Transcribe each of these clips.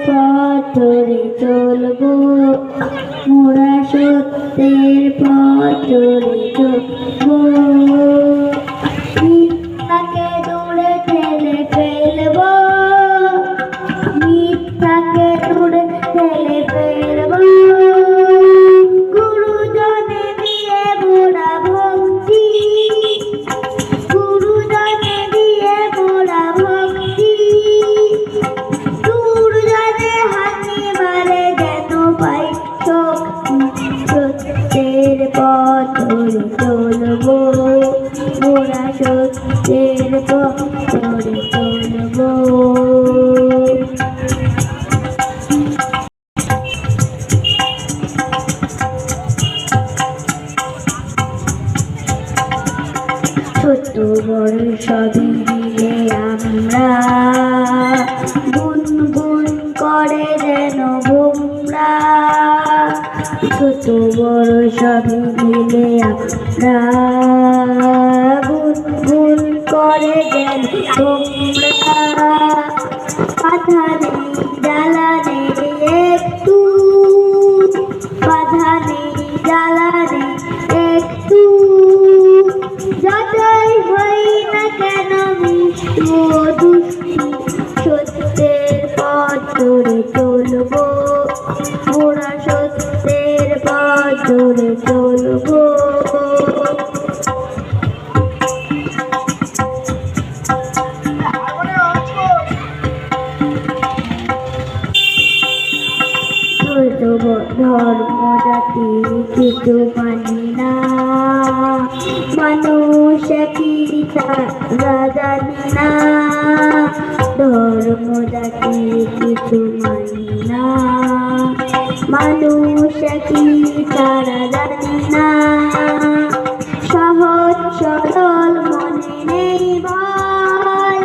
পথ ধরে চলবো, মোরা সত্যের পথ ধরে চলবো। মিথ্যাকে দূরে ঠেলে ফেলবো, মিথ্যাকে দূরে ঠেলে ফেলবো। গুরুজনে দিয়ে মোরা ভক্তি, গুরুজনে দিয়ে মোরা ভক্তি। দুর্জনে হাসি মারে যেন পাই শক্তি, সত্যের পথ ধরে চলবো, মোরা সত্যের পথ ধরে চলবো। ছোট বড় সবই মিলে আমরা গুনগুন করে যেন ভোমরা। ছোট বড় সবই মিলে আমরা গুনগুন করে যেন ভোমরা। বাধা নেই জ্বালা নেই একটু, বাধা নেই জ্বালা নেই একটু। যতই হই না কেন মিষ্টু দুষ্টু, সত্যের পথ ধরে চলবো, মোরা সত্যের পথ ধরে চলবো। ধর্ম জাতি কিছু মানি না, মানুষ কি তারা জানি না। ধর্ম জাতি কিছু মানি না, মানুষ কি তারা জানি না। সহজ সরল মনে নেই ভয়,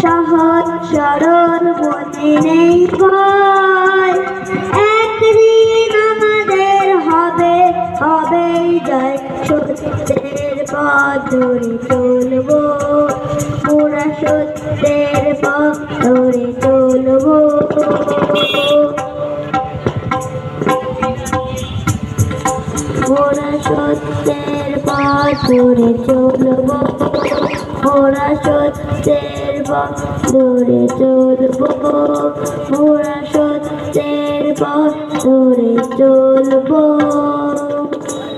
সহজ সরল মনে নেই ভয়। একদিন আমাদের হবে হবেই জয়, সত্যের পথ ধরে চলবো, মোরা সত্যের পথ ধরে চলবো। মোরা সত্যের পথ ধরে চলবো, মোরা সত্যের পথ ধরে চলবো, মোরা সত্যের পথ ধরে চলবো।